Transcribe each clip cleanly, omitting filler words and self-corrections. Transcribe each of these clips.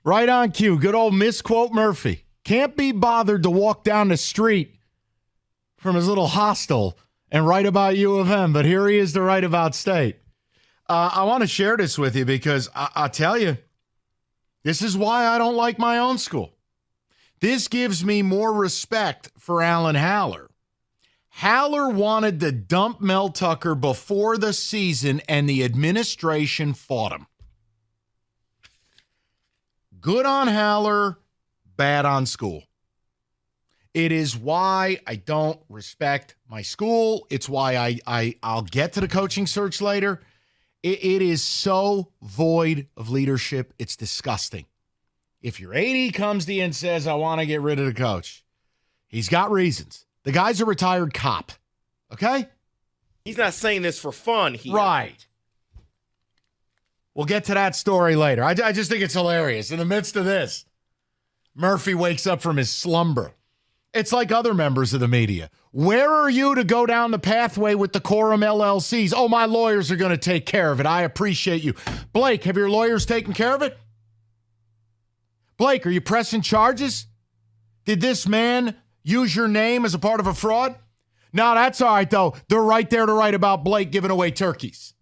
Right on cue. Good old misquote Murphy. Can't be bothered to walk down the street from his little hostel and write about U of M, but here he is to write about State. I want to share this with you because I'll tell you, this is why I don't like my own school. This gives me more respect for Alan Haller. Haller wanted to dump Mel Tucker before the season, and the administration fought him. Good on Haller, bad on school. It is why I don't respect my school. It's why I'll get to the coaching search later. It is so void of leadership. It's disgusting. If your AD comes to you and says, I want to get rid of the coach, he's got reasons. The guy's a retired cop, okay? He's not saying this for fun here. Right. We'll get to that story later. I just think it's hilarious. In the midst of this, Murphy wakes up from his slumber. It's like other members of the media. Where are you to go down the pathway with the Quorum LLCs? Oh, my lawyers are going to take care of it. I appreciate you. Blake, have your lawyers taken care of it? Blake, are you pressing charges? Did this man use your name as a part of a fraud? No, that's all right, though. They're right there to write about Blake giving away turkeys.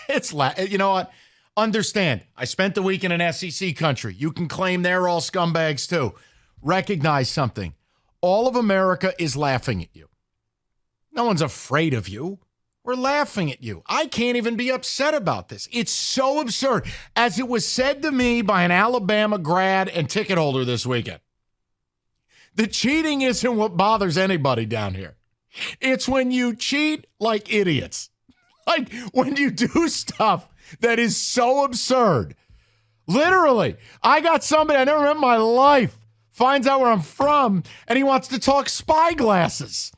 You know what? Understand, I spent the week in an SEC country. You can claim they're all scumbags, too. Recognize something. All of America is laughing at you. No one's afraid of you. We're laughing at you. I can't even be upset about this. It's so absurd. As it was said to me by an Alabama grad and ticket holder this weekend, the cheating isn't what bothers anybody down here. It's when you cheat like idiots. Like when you do stuff that is so absurd. Literally, I got somebody I never met in my life finds out where I'm from, and he wants to talk spyglasses.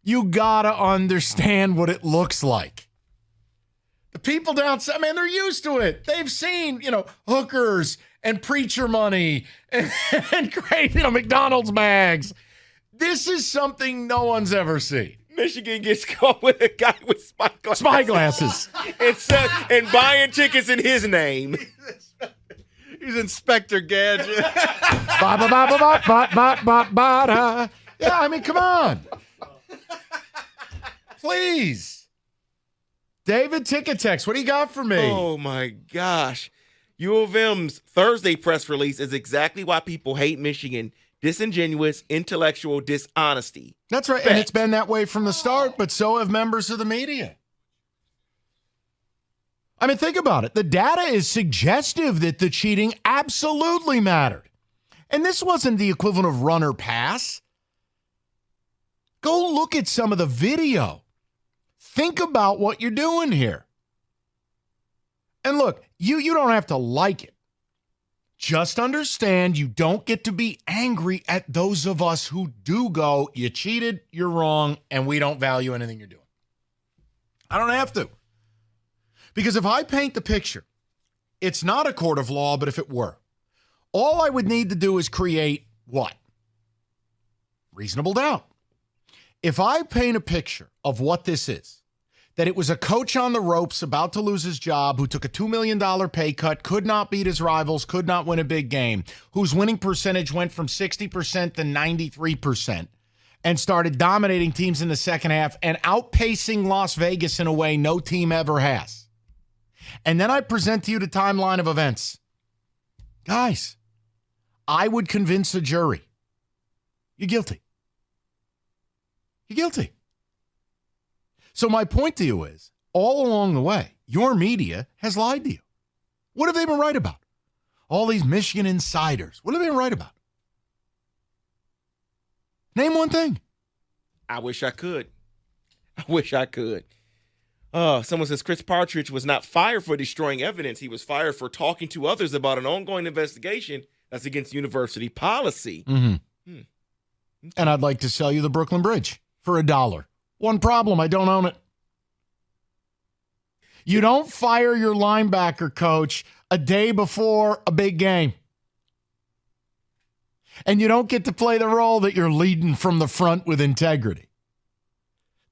You gotta understand what it looks like. The people down south, man, they're used to it. They've seen, hookers and preacher money and great, McDonald's bags. This is something no one's ever seen. Michigan gets caught with a guy with spyglasses. Spyglasses. and buying tickets in his name. He's Inspector Gadget. Yeah, I mean, come on. Please. David Ticketex, what do you got for me? Oh, my gosh. U of M's Thursday press release is exactly why people hate Michigan. Disingenuous, intellectual dishonesty. That's right, and it's been that way from the start, but so have members of the media. I mean, think about it. The data is suggestive that the cheating absolutely mattered. And this wasn't the equivalent of run or pass. Go look at some of the video. Think about what you're doing here. And look, you don't have to like it. Just understand you don't get to be angry at those of us who do go, you cheated, you're wrong, and we don't value anything you're doing. I don't have to. Because if I paint the picture, it's not a court of law, but if it were, all I would need to do is create what? Reasonable doubt. If I paint a picture of what this is, that it was a coach on the ropes about to lose his job who took a $2 million pay cut, could not beat his rivals, could not win a big game, whose winning percentage went from 60% to 93%, and started dominating teams in the second half and outpacing Las Vegas in a way no team ever has. And then I present to you the timeline of events. Guys, I would convince a jury. You're guilty. You're guilty. So my point to you is, all along the way, your media has lied to you. What have they been right about? All these Michigan insiders. What have they been right about? Name one thing. I wish I could. Someone says Chris Partridge was not fired for destroying evidence. He was fired for talking to others about an ongoing investigation that's against university policy. Mm-hmm. And I'd like to sell you the Brooklyn Bridge for $1. One problem, I don't own it. You don't fire your linebacker coach a day before a big game. And you don't get to play the role that you're leading from the front with integrity.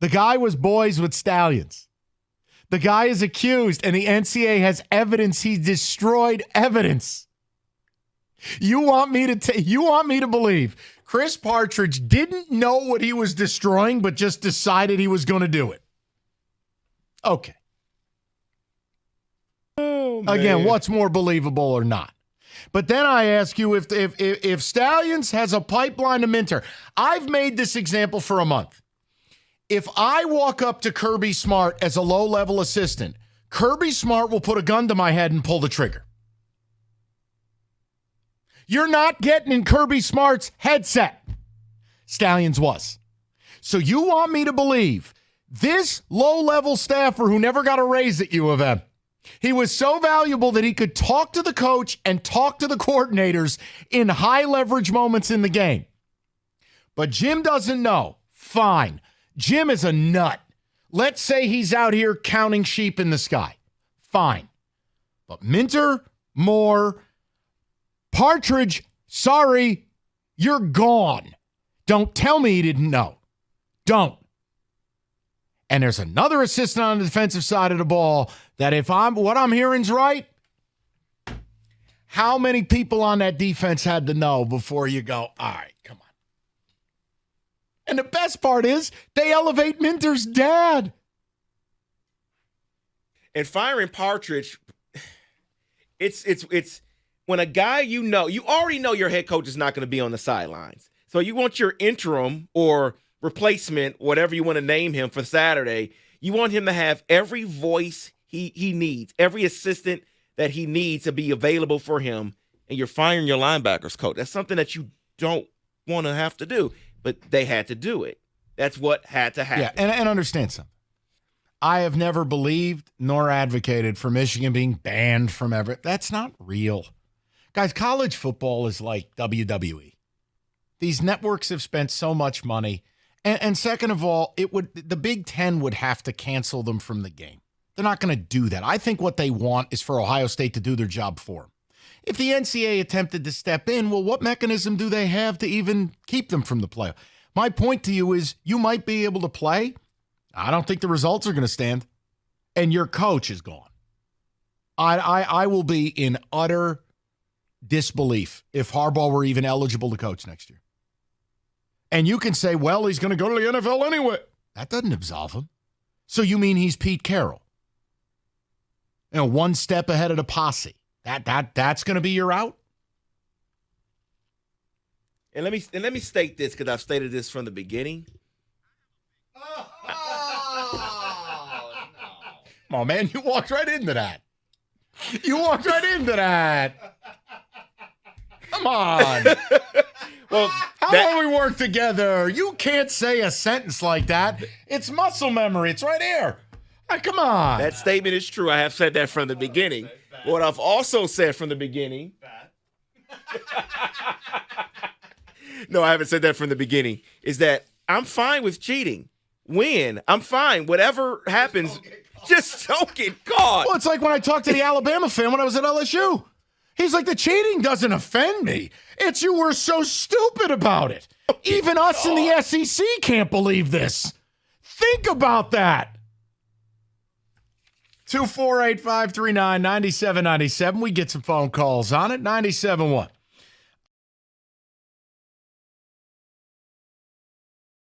The guy was boys with stallions. The guy is accused, and the NCAA has evidence he destroyed evidence. You want me to believe Chris Partridge didn't know what he was destroying, but just decided he was going to do it? Okay. Oh, Again, what's more believable or not? But then I ask you if Stallions has a pipeline to Minter. I've made this example for a month. If I walk up to Kirby Smart as a low-level assistant, Kirby Smart will put a gun to my head and pull the trigger. You're not getting in Kirby Smart's headset. Stallions was. So you want me to believe this low-level staffer who never got a raise at U of M, he was so valuable that he could talk to the coach and talk to the coordinators in high-leverage moments in the game. But Jim doesn't know. Fine. Jim is a nut. Let's say he's out here counting sheep in the sky. Fine. But Minter, Moore, Partridge, sorry, you're gone. Don't tell me he didn't know. Don't. And there's another assistant on the defensive side of the ball that if what I'm hearing's right, how many people on that defense had to know before you go, all right, come on. And the best part is they elevate Minter's dad. And firing Partridge, it's when a guy you already know your head coach is not going to be on the sidelines. So you want your interim or replacement, whatever you want to name him for Saturday, you want him to have every voice he needs, every assistant that he needs to be available for him, and you're firing your linebackers coach. That's something that you don't want to have to do, but they had to do it. That's what had to happen. Yeah, and understand something. I have never believed nor advocated for Michigan being banned from ever. That's not real. Guys, college football is like WWE. These networks have spent so much money. And second of all, the Big Ten would have to cancel them from the game. They're not going to do that. I think what they want is for Ohio State to do their job for them. If the NCAA attempted to step in, well, what mechanism do they have to even keep them from the play? My point to you is you might be able to play. I don't think the results are going to stand. And your coach is gone. I will be in utter disbelief if Harbaugh were even eligible to coach next year. And you can say, well, he's going to go to the NFL anyway. That doesn't absolve him. So you mean he's Pete Carroll? One step ahead of the posse. That's going to be your out? And let me state this, because I've stated this from the beginning. Come on, man. You walked right into that. Come on. Well, how long we work together? You can't say a sentence like that. It's muscle memory. It's right here. Come on. That statement is true. I have said that from the beginning. What I've also said from the beginning. No, I haven't said that from the beginning. Is that I'm fine with cheating. Win. I'm fine. Whatever happens, just don't get caught. Well, it's like when I talked to the Alabama fan when I was at LSU. He's like, the cheating doesn't offend me. It's you were so stupid about it. Even us in the SEC can't believe this. Think about that. 248-539-9797. We get some phone calls on it. 97.1.